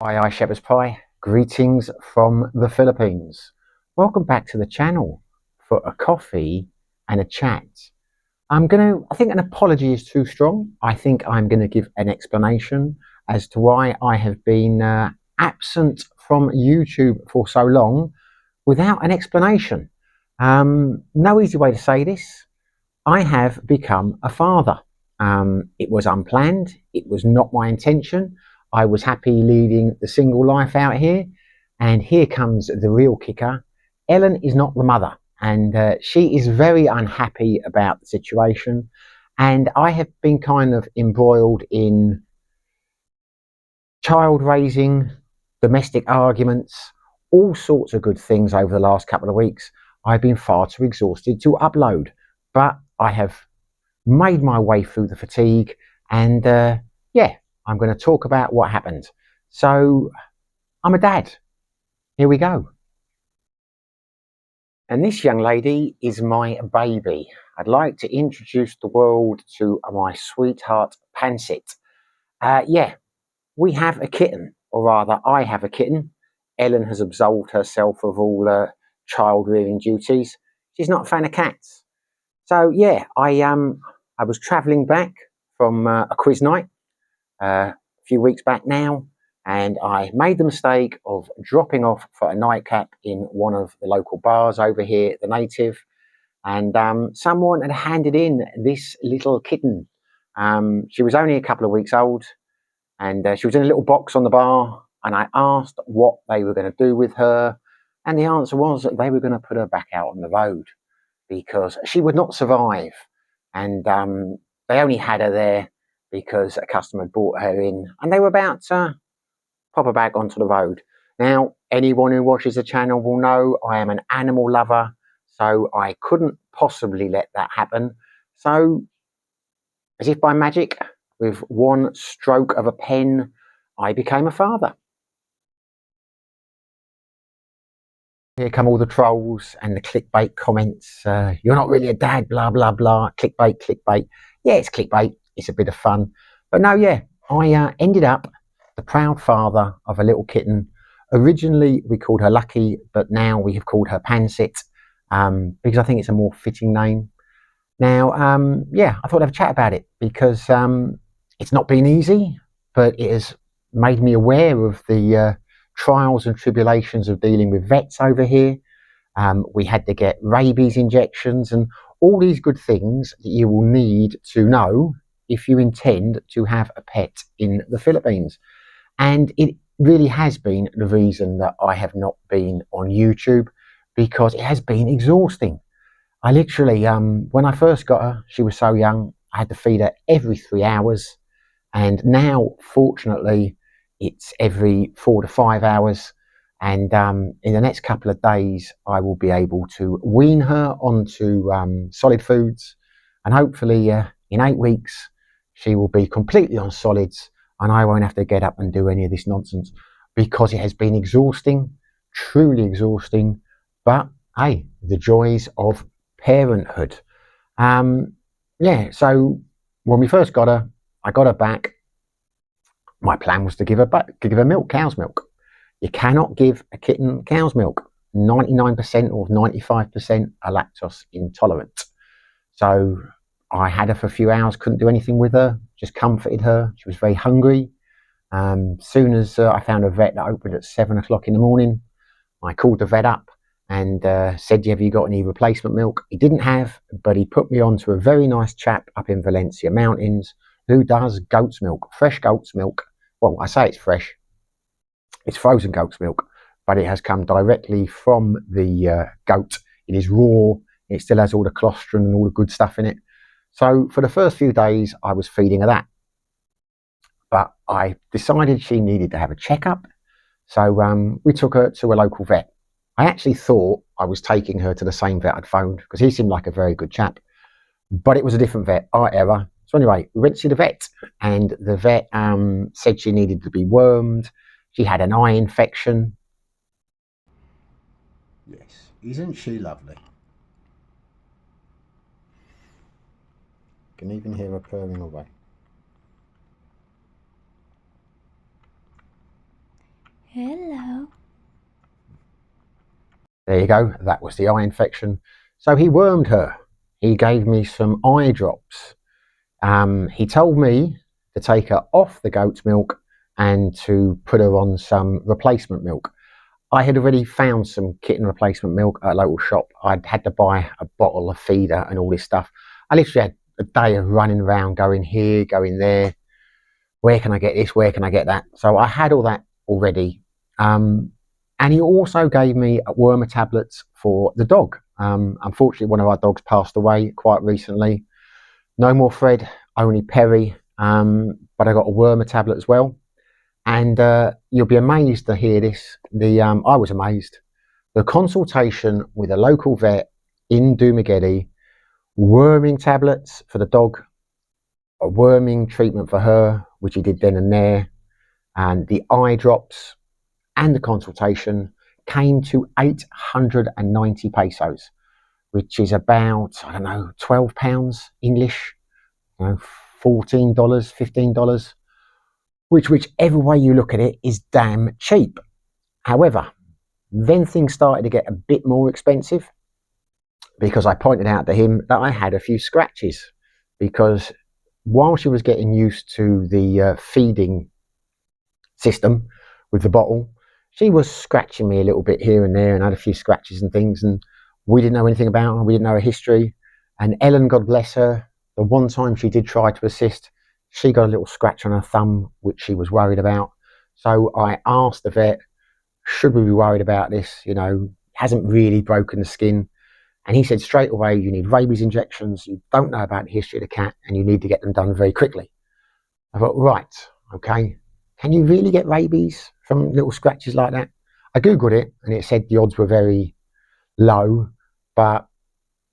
Hi, Shepherd's Pie. Greetings from the Philippines. Welcome back to the channel for a coffee and a chat. I think an apology is too strong. I think I'm going to give an explanation as to why I have been absent from YouTube for so long without an explanation. No easy way to say this. I have become a father. It was unplanned. It was not my intention. I was happy leading the single life out here. And here comes the real kicker. Ellen is not the mother, and she is very unhappy about the situation. And I have been kind of embroiled in child raising, domestic arguments, all sorts of good things over the last couple of weeks. I've been far too exhausted to upload, but I have made my way through the fatigue, and yeah, I'm going to talk about what happened. So, I'm a dad. Here we go. And this young lady is my baby. I'd like to introduce the world to my sweetheart, Pancet. Yeah, we have a kitten, or rather, I have a kitten. Ellen has absolved herself of all child rearing duties. She's not a fan of cats. So yeah, I was travelling back from a quiz night a few weeks back now, and I made the mistake of dropping off for a nightcap in one of the local bars over here, the Native, and someone had handed in this little kitten. She was only a couple of weeks old, and she was in a little box on the bar, and I asked what they were going to do with her, and the answer was that they were going to put her back out on the road because she would not survive. And they only had her there because a customer had brought her in, and they were about to pop her back onto the road. Now, anyone who watches the channel will know I am an animal lover, so I couldn't possibly let that happen. So, as if by magic, with one stroke of a pen, I became a father. Here come all the trolls and the clickbait comments. You're not really a dad, blah, blah, blah. Clickbait, clickbait. Yeah, it's clickbait. It's a bit of fun. But no, yeah, I ended up the proud father of a little kitten. Originally, we called her Lucky, but now we have called her Pancet because I think it's a more fitting name. Now, yeah, I thought I'd have a chat about it because it's not been easy, but it has made me aware of the trials and tribulations of dealing with vets over here. We had to get rabies injections and all these good things that you will need to know if you intend to have a pet in the Philippines. And it really has been the reason that I have not been on YouTube because it has been exhausting. I literally, when I first got her, she was so young, I had to feed her every 3 hours. And now, fortunately, it's every 4 to 5 hours. And in the next couple of days, I will be able to wean her onto solid foods. And hopefully, in 8 weeks, she will be completely on solids. And I won't have to get up and do any of this nonsense because it has been exhausting, truly exhausting. But hey, the joys of parenthood. Yeah, so when we first got her, I got her back. My plan was to give her milk, cow's milk. You cannot give a kitten cow's milk. 99% or 95% are lactose intolerant. So I had her for a few hours, couldn't do anything with her, just comforted her. She was very hungry. Soon as I found a vet that opened at 7 o'clock in the morning, I called the vet up and said, have you got any replacement milk? He didn't have, but he put me on to a very nice chap up in Valencia Mountains who does goat's milk, fresh goat's milk. Well, I say it's fresh. It's frozen goat's milk, but it has come directly from the goat. It is raw. It still has all the colostrum and all the good stuff in it. So for the first few days, I was feeding her that. But I decided she needed to have a checkup. So we took her to a local vet. I actually thought I was taking her to the same vet I'd phoned because he seemed like a very good chap. But it was a different vet, our error. So anyway, we went to see the vet, and the vet said she needed to be wormed. She had an eye infection. Yes, isn't she lovely? Can even hear her purring away. There you go, that was the eye infection. So he wormed her. He gave me some eye drops. He told me to take her off the goat's milk and to put her on some replacement milk. I had already found some kitten replacement milk at a local shop. I'd had to buy a bottle of feeder and all this stuff. I literally had a day of running around, going here, going there. Where can I get this? Where can I get that? So I had all that already. And he also gave me wormer tablets for the dog. Unfortunately, one of our dogs passed away quite recently. No more Fred, only Perry. But I got a wormer tablet as well. And you'll be amazed to hear this. I was amazed. The consultation with a local vet in Dumageddon, worming tablets for the dog, a worming treatment for her, which he did then and there, and the eye drops and the consultation came to 890 pesos, which is about, I don't know, £12 English, $14, $15. Whichever way you look at it is damn cheap. However, then things started to get a bit more expensive because I pointed out to him that I had a few scratches, because while she was getting used to the feeding system with the bottle, she was scratching me a little bit here and there and had a few scratches and things, and we didn't know anything about her, we didn't know her history. And Ellen, God bless her, the one time she did try to assist, she got a little scratch on her thumb, which she was worried about. So I asked the vet, should we be worried about this? Hasn't really broken the skin. And he said straight away, you need rabies injections, you don't know about the history of the cat, and you need to get them done very quickly. I thought, right, okay, can you really get rabies from little scratches like that? I Googled it, and it said the odds were very low, but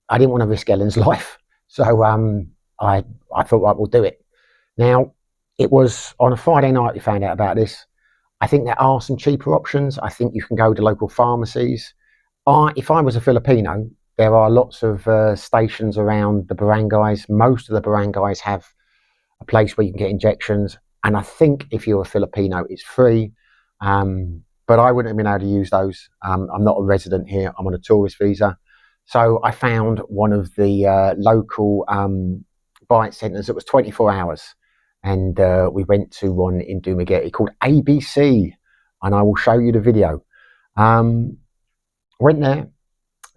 I didn't want to risk Ellen's life. So I thought, right, we'll do it. Now, it was on a Friday night we found out about this. I think there are some cheaper options. I think you can go to local pharmacies. If I was a Filipino, there are lots of stations around the barangays. Most of the barangays have a place where you can get injections. And I think if you're a Filipino, it's free. But I wouldn't have been able to use those. I'm not a resident here. I'm on a tourist visa. So I found one of the local bite centres that was 24 hours. And we went to one in Dumageddon called ABC. And I will show you the video. Went there.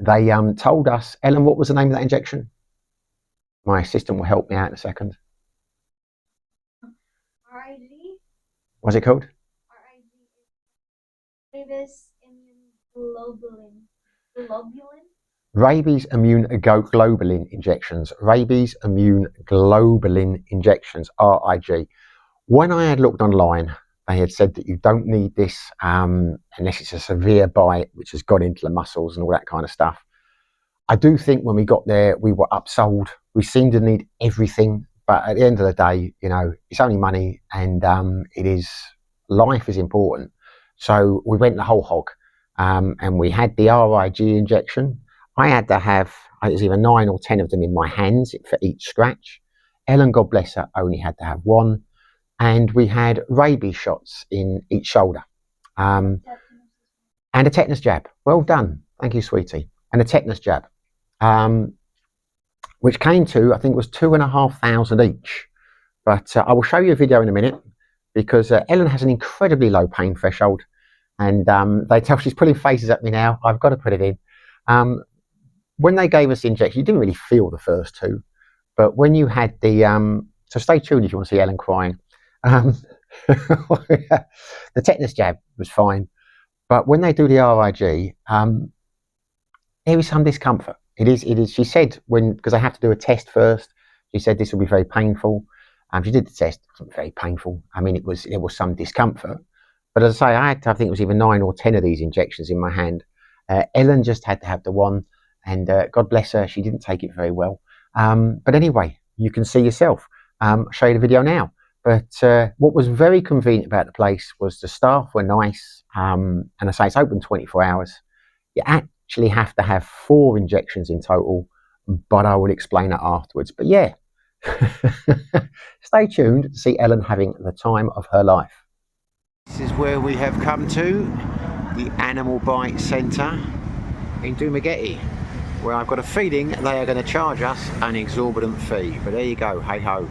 They told us, Ellen, what was the name of that injection? My assistant will help me out in a second. RIG. What's it called? RIG. Rabies immune globulin. Rabies immune globulin injections. Rabies immune globulin injections, RIG. When I had looked online, they had said that you don't need this unless it's a severe bite, which has gone into the muscles and all that kind of stuff. I do think when we got there, we were upsold. We seemed to need everything, but at the end of the day, it's only money, and life is important. So we went the whole hog, and we had the RIG injection. I had to have, it was either 9 or 10 of them in my hands for each scratch. Ellen, God bless her, only had to have one. And we had rabies shots in each shoulder. And a tetanus jab. Well done. Thank you, sweetie. And a tetanus jab. Which came to, I think it was 2,500 each. But I will show you a video in a minute, because Ellen has an incredibly low pain threshold. And they tell she's pulling faces at me now. I've got to put it in. When they gave us the injection, you didn't really feel the first two. But when you had the, so stay tuned if you want to see Ellen crying. The tetanus jab was fine. But when they do the RIG, there is some discomfort. It is. She said, because I have to do a test first, she said this will be very painful. She did the test. It wasn't very painful. I mean, there was some discomfort. But as I say, I think it was either 9 or 10 of these injections in my hand. Ellen just had to have the one. And God bless her, she didn't take it very well. But anyway, you can see yourself. I'll show you the video now. But what was very convenient about the place was the staff were nice. And I say it's open 24 hours. You actually have to have 4 injections in total, but I will explain that afterwards. But yeah, stay tuned to see Ellen having the time of her life. This is where we have come to, the Animal Bite Centre. in Dumagetti, where I've got a feeling they are going to charge us an exorbitant fee. But there you go, hey ho.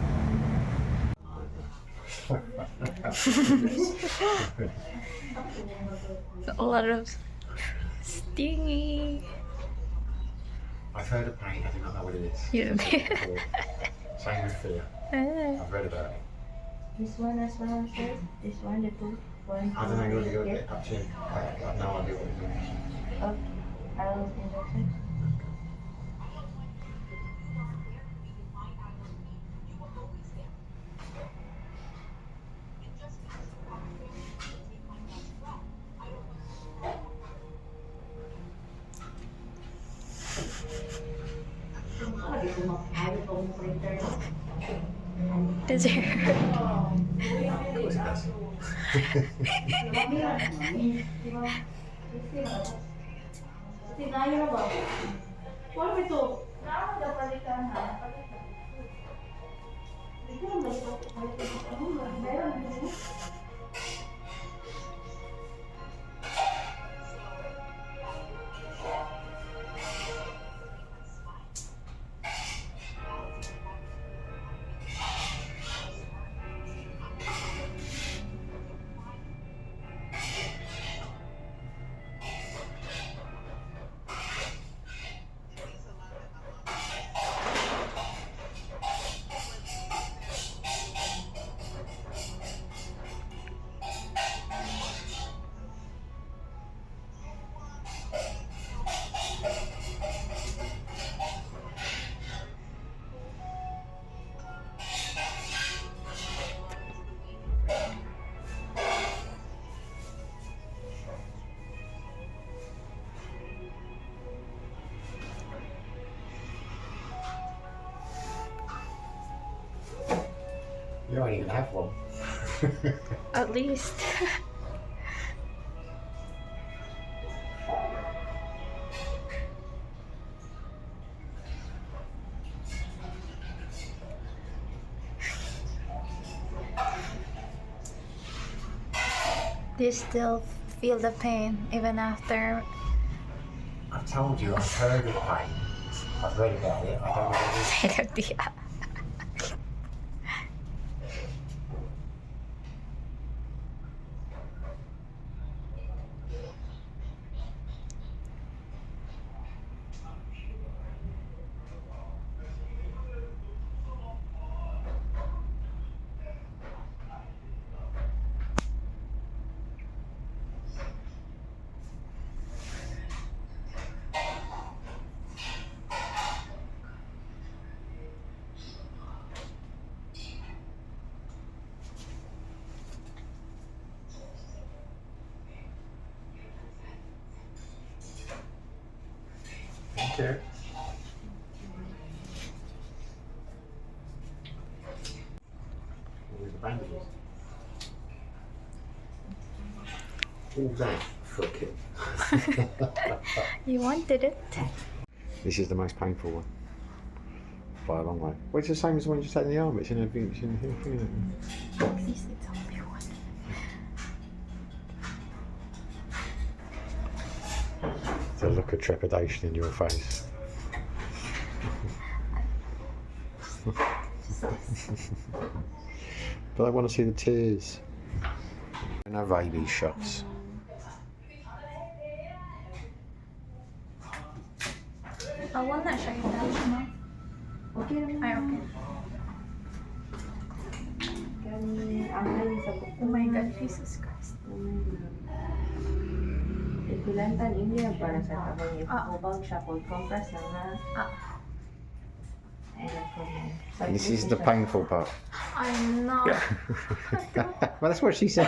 A lot of stingy. I've heard of pain, I do not know what it is. You Same with fear. I've read about it. This one as well, sir. This one, the two. One, I don't know, you've got to get up to you. I have no idea what it is. Okay. I'll injection. Does it hurt? Of course it does. You don't even have one. At least. Do you still feel the pain even after? I've told you, I've heard of pain. I've read about it, I don't know what it is. Yeah. Thank you. Where's the bandages? All that for a kid. You wanted it. This is the most painful one. By a long way. Well, it's the same as the one you just had in the arm. It's in a thing. It's only one. The look of trepidation in your face. But I want to see the tears. No rabies shots. Wala siya italo, no? Okay naman. Ay, okay. Oh my God, Jesus Christ. Ikulantan ini yang para sa tabang yung ubang siya kung compress na nga. This is the painful part. I'm not. Well, that's what she said.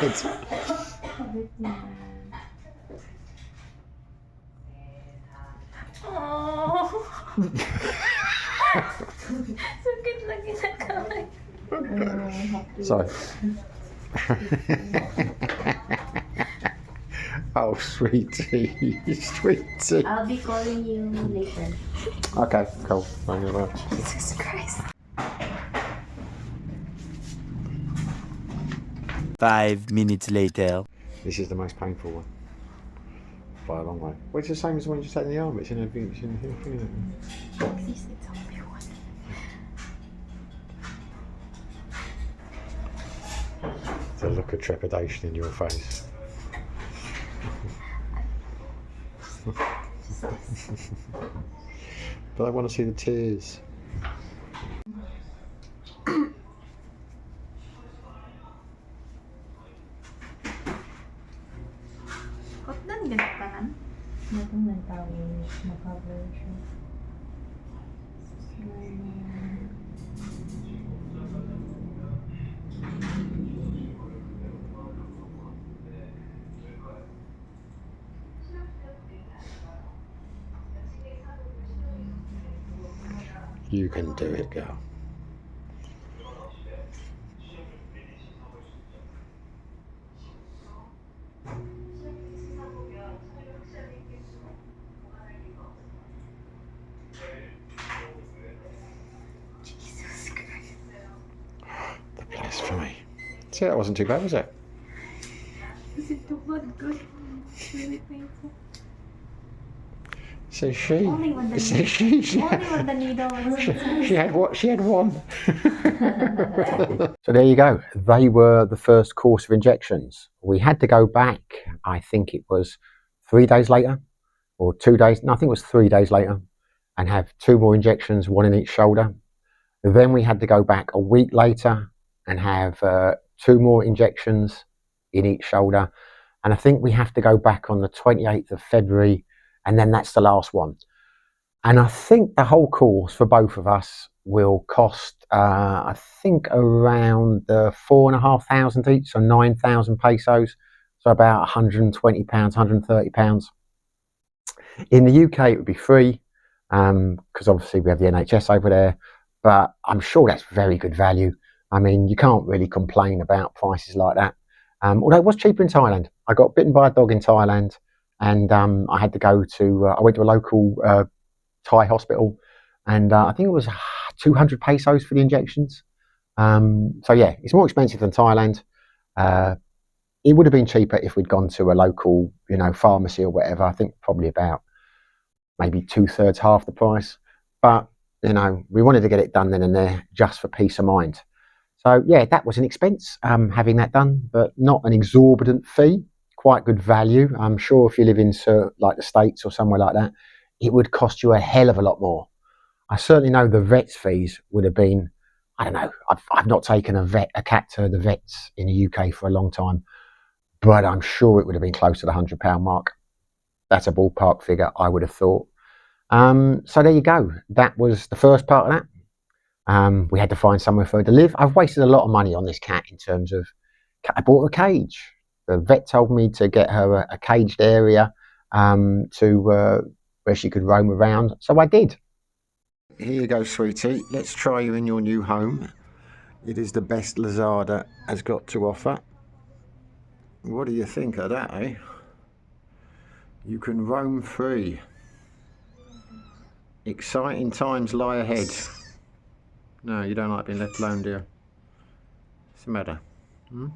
Oh. Sakit lagi sa kamay. So. Oh, sweetie, sweetie. I'll be calling you later. Okay, cool. Thank you very much. Jesus Christ. 5 minutes later. This is the most painful one. by a long way. Well, it's the same as when you just take the arm. It's in a thing, isn't it? It's a look of trepidation in your face. But I want to see the tears. Kotdan ganit pa nan? Matong nagtawin, makover siya. You can do it, girl. Jesus Christ. The blasphemy. See, that wasn't too bad, was it? Is it too blood good? It's really painful. So she. Only when the So needle, she only when the needle was she had what? She had one. So there you go. They were the first course of injections. We had to go back. I think it was 3 days later, or 2 days. No, I think it was 3 days later, and have 2 more injections, 1 in each shoulder. Then we had to go back a week later and have 2 more injections in each shoulder. And I think we have to go back on the 28th of February, and then that's the last one. And I think the whole course for both of us will cost, I think, around 4,500 each, so 9,000 pesos, so about £120, £130. In the UK, it would be free, because obviously we have the NHS over there, but I'm sure that's very good value. I mean, you can't really complain about prices like that. Although it was cheaper in Thailand. I got bitten by a dog in Thailand, and I had to go to, I went to a local Thai hospital, and I think it was 200 pesos for the injections. So yeah, it's more expensive than Thailand. It would have been cheaper if we'd gone to a local, pharmacy or whatever. I think probably about maybe 2/3, half the price. But we wanted to get it done then and there just for peace of mind. So yeah, that was an expense, having that done, but not an exorbitant fee. Quite good value. I'm sure if you live in like the States or somewhere like that, it would cost you a hell of a lot more. I certainly know the vet's fees would have been, I don't know, I've not taken a cat to the vets in the UK for a long time, but I'm sure it would have been close to the £100 mark. That's a ballpark figure, I would have thought. So there you go. That was the first part of that. We had to find somewhere for her to live. I've wasted a lot of money on this cat in terms of, I bought a cage. The vet told me to get her a caged area to where she could roam around. So I did. Here you go, sweetie. Let's try you in your new home. It is the best Lazada has got to offer. What do you think of that, eh? You can roam free. Exciting times lie ahead. No, you don't like being left alone, dear. What's the matter? You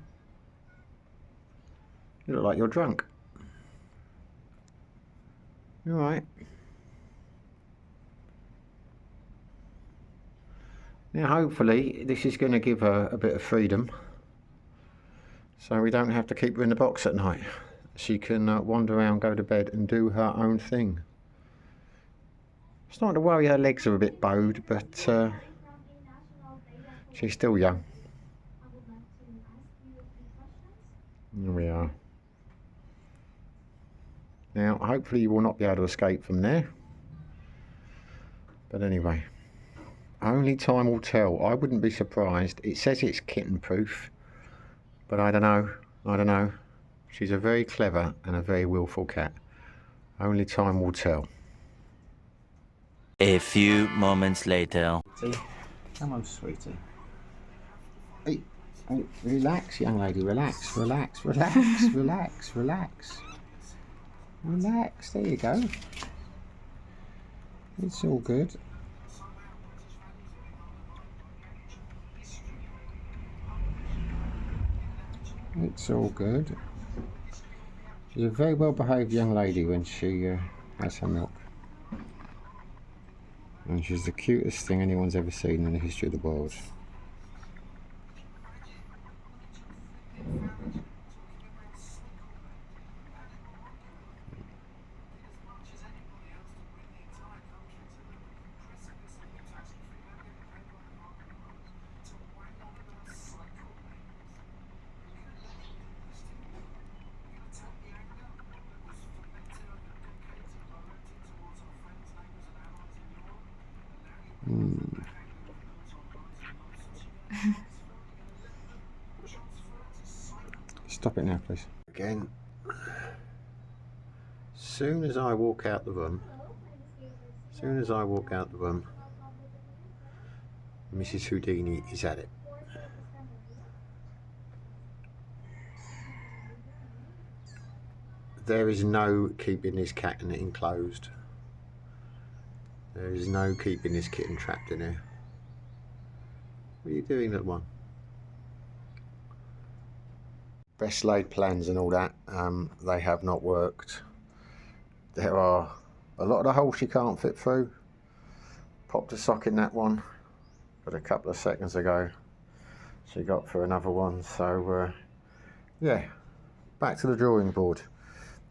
look like you're drunk. You all right? Now, hopefully, this is going to give her a bit of freedom, so we don't have to keep her in the box at night. She can wander around, go to bed, and do her own thing. Starting to worry her legs are a bit bowed, but she's still young. There we are. Now, hopefully you will not be able to escape from there. But anyway, only time will tell. I wouldn't be surprised. It says it's kitten proof, but I don't know. She's a very clever and a very willful cat. Only time will tell. A few moments later. Come on, sweetie. Hey, relax, young lady. Relax. Relax. There you go. It's all good. It's all good. She's a very well behaved young lady when she has her milk. And she's the cutest thing anyone's ever seen in the history of the world. Stop it now, please. Again, soon as I walk out the room, Mrs. Houdini is at it. There is no keeping this cat enclosed. There is no keeping this kitten trapped in here. What are you doing, little one? Best laid plans and all that, they have not worked. There are a lot of the holes she can't fit through. Popped a sock in that one, but a couple of seconds ago she got through another one. So yeah, back to the drawing board,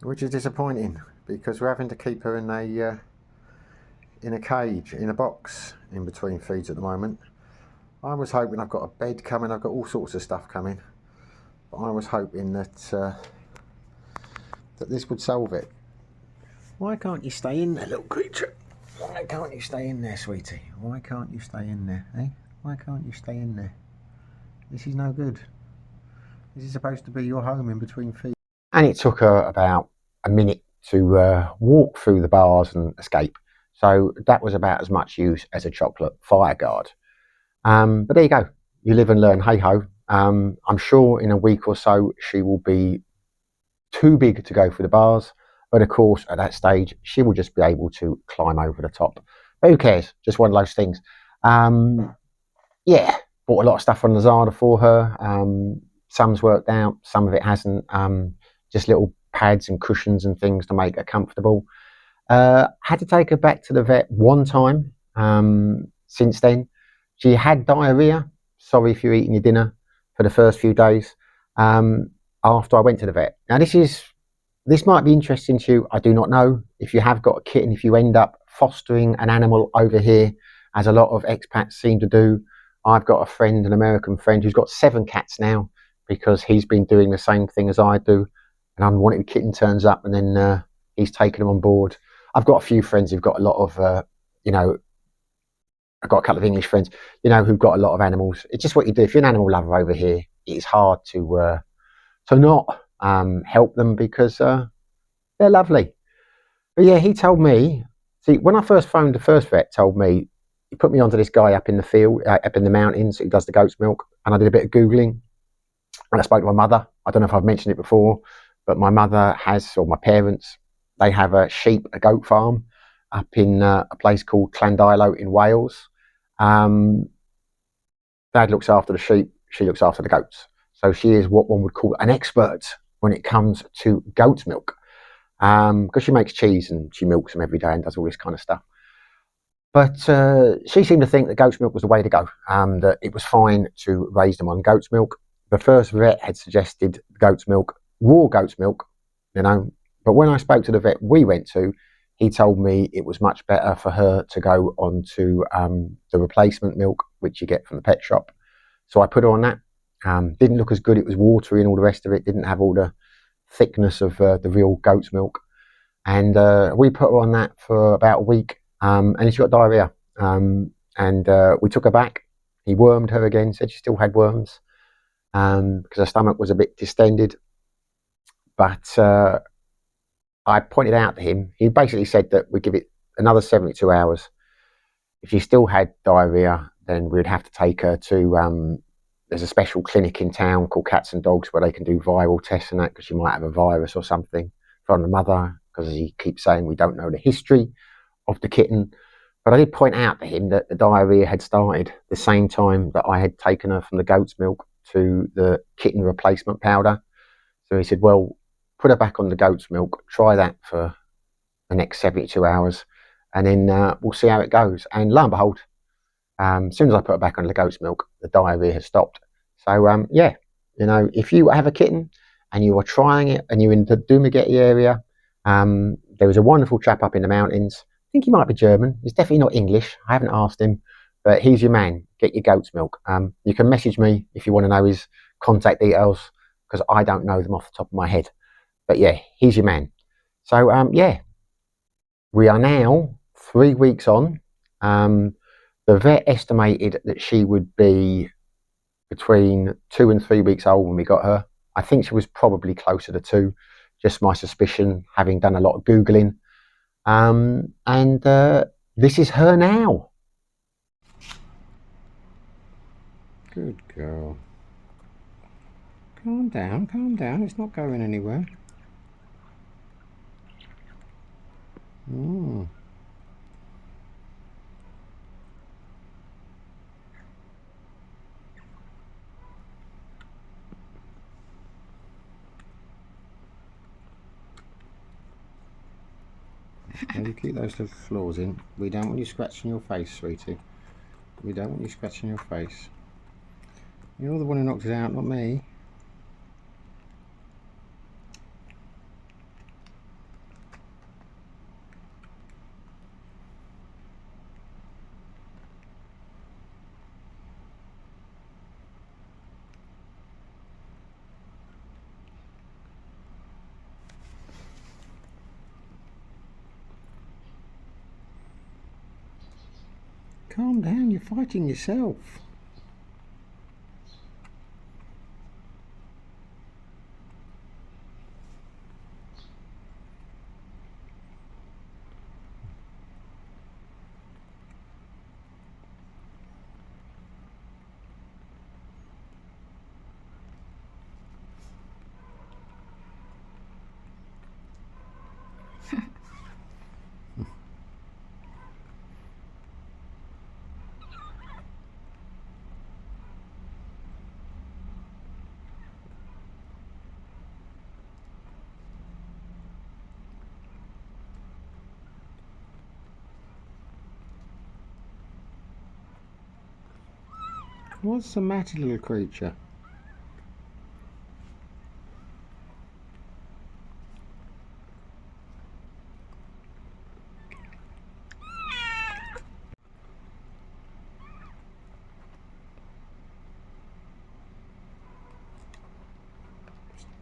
which is disappointing because we're having to keep her in a cage, in a box, in between feeds at the moment. I was hoping, I've got a bed coming, I've got all sorts of stuff coming, but I was hoping that that this would solve it. Why can't you stay in there, little creature? Why can't you stay in there, sweetie? Why can't you stay in there, eh? Why can't you stay in there? This is no good. This is supposed to be your home in between feeds. And it took her about a minute to walk through the bars and escape. So that was about as much use as a chocolate fire guard. But there you go. You live and learn, hey ho. I'm sure in a week or so she will be too big to go through the bars. But of course, at that stage, she will just be able to climb over the top. But who cares? Just one of those things. Yeah, bought a lot of stuff on Lazada for her. Some's worked out, some of it hasn't. Just little pads and cushions and things to make her comfortable. Had to take her back to the vet one time since then. She had diarrhea. Sorry if you're eating your dinner for the first few days after I went to the vet. Now this might be interesting to you. I do not know. If you have got a kitten, if you end up fostering an animal over here, as a lot of expats seem to do. I've got a friend, an American friend, who's got 7 cats now because he's been doing the same thing as I do. An unwanted kitten turns up and then he's taken them on board. I've got a few friends who've got a lot of, I've got a couple of English friends, who've got a lot of animals. It's just what you do. If you're an animal lover over here, it's hard to not help them because they're lovely. But yeah, he told me, see, when I first phoned, the first vet told me, he put me onto this guy up in the field, up in the mountains, who does the goat's milk. And I did a bit of Googling and I spoke to my mother. I don't know if I've mentioned it before, but my mother has, or my parents, they have a goat farm up in a place called Llandilo in Wales. Dad looks after the sheep, she looks after the goats. So she is what one would call an expert when it comes to goat's milk. Because she makes cheese and she milks them every day and does all this kind of stuff. But she seemed to think that goat's milk was the way to go, that it was fine to raise them on goat's milk. The first vet had suggested goat's milk, raw goat's milk, but when I spoke to the vet we went to, he told me it was much better for her to go on to the replacement milk, which you get from the pet shop. So I put her on that. Didn't look as good. It was watery and all the rest of it. Didn't have all the thickness of the real goat's milk. And we put her on that for about a week. And she got diarrhea. We took her back. He wormed her again, said she still had worms because her stomach was a bit distended. But I pointed out to him, he basically said that we'd give it another 72 hours. If she still had diarrhea, then we'd have to take her to, there's a special clinic in town called Cats and Dogs where they can do viral tests and that because she might have a virus or something from the mother, because he keeps saying we don't know the history of the kitten. But I did point out to him that the diarrhea had started the same time that I had taken her from the goat's milk to the kitten replacement powder. So he said, well, put her back on the goat's milk, try that for the next 72 hours, and then we'll see how it goes. And lo and behold, as soon as I put her back on the goat's milk, the diarrhea has stopped. So yeah, you know, if you have a kitten and you are trying it and you're in the Dumagetti area, there is a wonderful chap up in the mountains. I think he might be German. He's definitely not English. I haven't asked him, but he's your man. Get your goat's milk. You can message me if you want to know his contact details, because I don't know them off the top of my head. But yeah, he's your man. So yeah, we are now 3 weeks on. The vet estimated that she would be between 2 and 3 weeks old when we got her. I think she was probably closer to 2, just my suspicion, having done a lot of Googling. And this is her now. Good girl. Calm down. It's not going anywhere. Mm. Now you keep those little claws in. We don't want you scratching your face, sweetie. We don't want you scratching your face. You're the one who knocked it out, not me. Calm down, you're fighting yourself. What's the matter, little creature?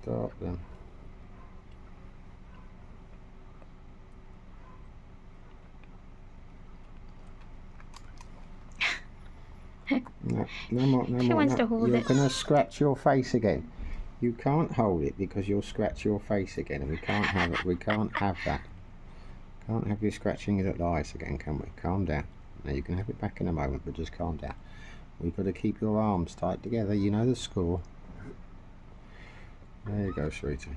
Stop them. No more. She wants to hold You're it. gonna scratch your face again. You can't hold it because you'll scratch your face again, and we can't have it. We can't have that. Can't have you scratching it at the ice again, can we? Calm down. Now you can have it back in a moment, but just calm down. We've got to keep your arms tight together. You know the score. There you go, sweetie.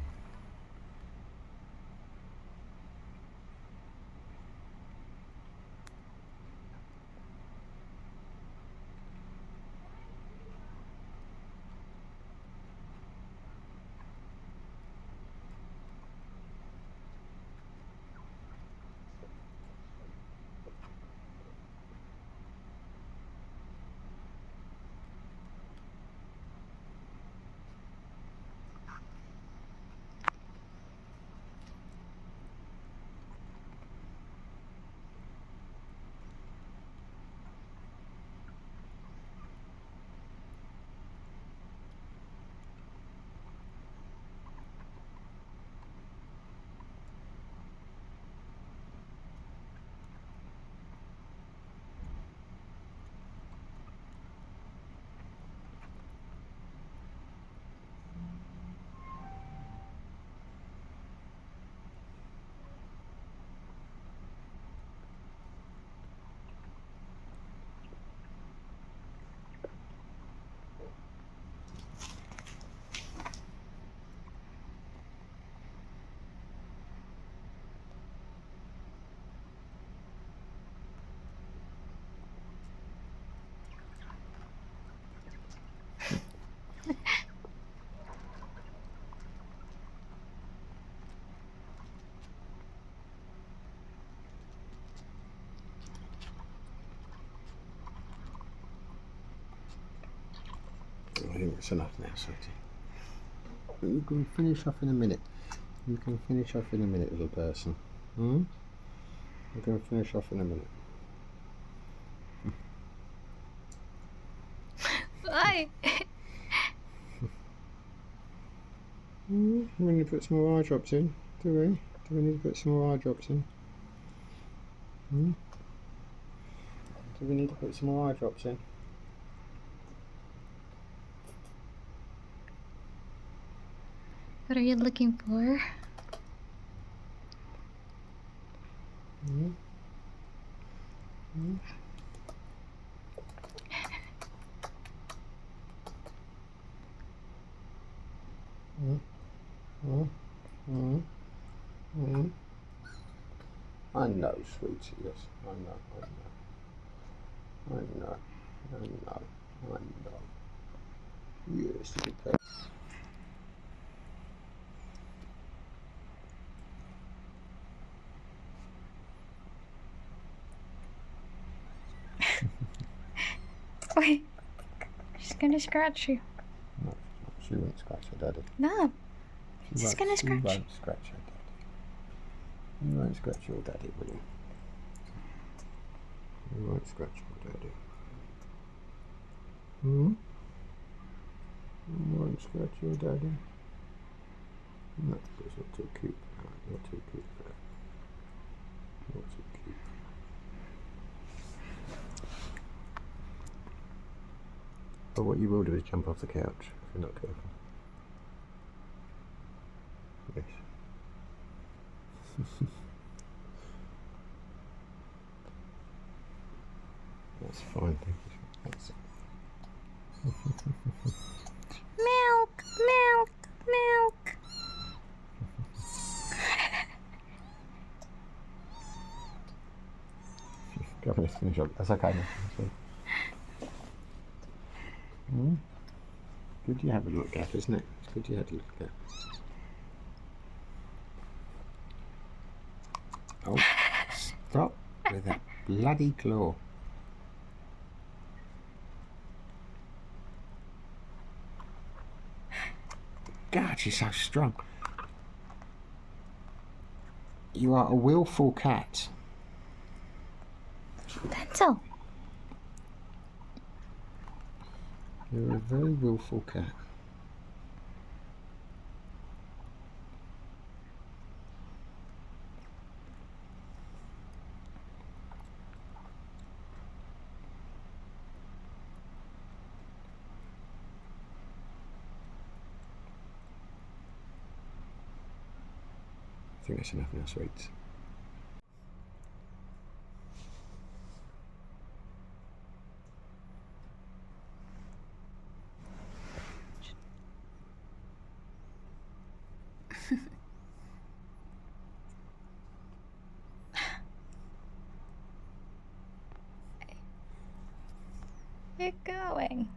think it's enough now, sweetie. You can finish off in a minute. You can finish off in a minute, little person. You can finish off in a minute. Why? We need to put some more eye drops in, do we? Do we need to put some more eye drops in? Do we need to put some more eye drops in? What are you looking for? I know, sweetie, yes. I know. Yes, you can. Wait. She's gonna scratch you. No, she won't scratch her daddy. No. She She's gonna scratch. You won't scratch her daddy. You won't scratch your daddy, will you? You won't scratch your daddy. You won't scratch your daddy. No, that's not too cute. No, you're too cute for that. You're too cute. But what you will do is jump off the couch if you're not careful. Yes. That's fine, thank you. That's it. Milk, milk, milk. Go on, let's finish up. That's okay now. Good you have a look at, isn't it? It's good you had a look at. Oh, stop with that bloody claw. God, she's so strong. You are a willful cat. Pencil. You're a very willful cat. I think that's enough now, sweets. You're going.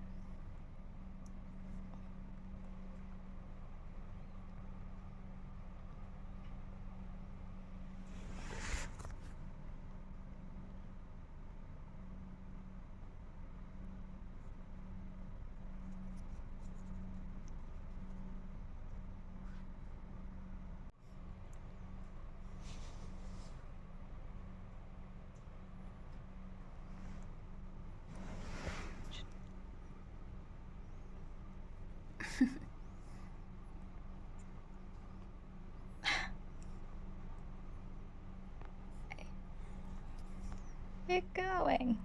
You're going.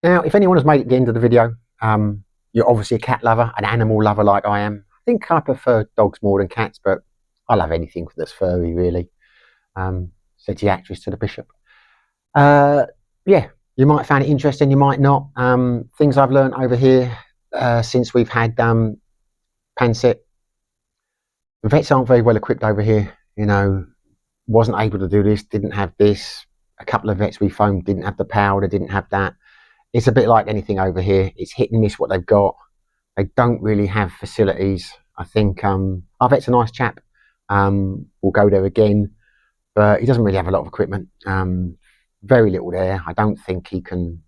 Now, if anyone has made it to the end of the video, you're obviously a cat lover, an animal lover like I am. I think I prefer dogs more than cats, but I love anything that's furry, really. Said the actress to the bishop. Yeah, you might find it interesting, you might not. Things I've learned over here since we've had Pancet. The vets aren't very well equipped over here, you know, wasn't able to do this, didn't have this. A couple of vets we phoned didn't have the powder, didn't have that. It's a bit like anything over here. It's hit and miss what they've got. They don't really have facilities. I think our vet's a nice chap. We'll go there again, but he doesn't really have a lot of equipment. Very little there. I don't think he can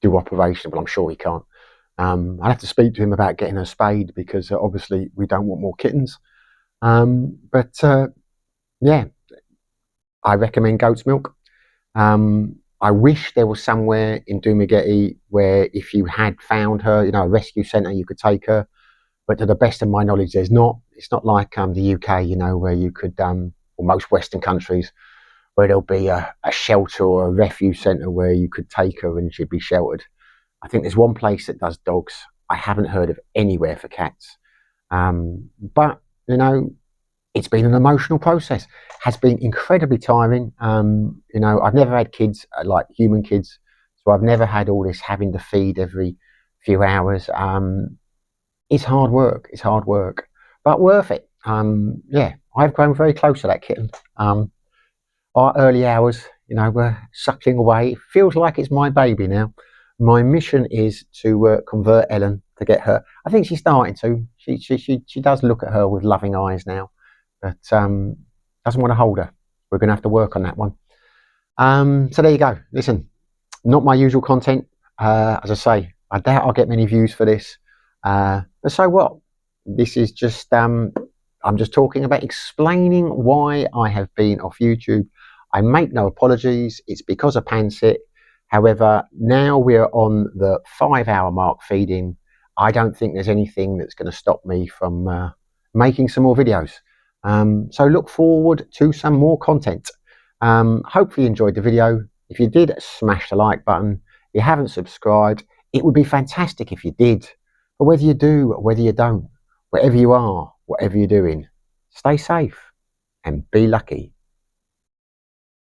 do operation, but I'm sure he can't. I'll have to speak to him about getting a spade because obviously we don't want more kittens. Yeah, I recommend goat's milk. I wish there was somewhere in Dumagetti where if you had found her, a rescue centre, you could take her. But to the best of my knowledge, there's not. It's not like the UK, where you could, or most Western countries, where there'll be a shelter or a refuge centre where you could take her and she'd be sheltered. I think there's one place that does dogs. I haven't heard of anywhere for cats. But, it's been an emotional process. Has been incredibly tiring. I've never had kids like human kids, so I've never had all this having to feed every few hours. It's hard work. It's hard work, but worth it. I've grown very close to that kitten. Our early hours, we're suckling away. It feels like it's my baby now. My mission is to convert Ellen to get her. I think she's starting to. She does look at her with loving eyes now, but doesn't want to hold her. We're going to have to work on that one. So there you go. Listen, not my usual content. As I say, I doubt I'll get many views for this. But so what? This is just I'm just talking about explaining why I have been off YouTube. I make no apologies. It's because of Pancet. However, now we're on the 5-hour mark feeding. I don't think there's anything that's going to stop me from making some more videos. So look forward to some more content. Hopefully you enjoyed the video. If you did, smash the like button. If you haven't subscribed, it would be fantastic if you did. But whether you do or whether you don't, wherever you are, whatever you're doing, stay safe and be lucky.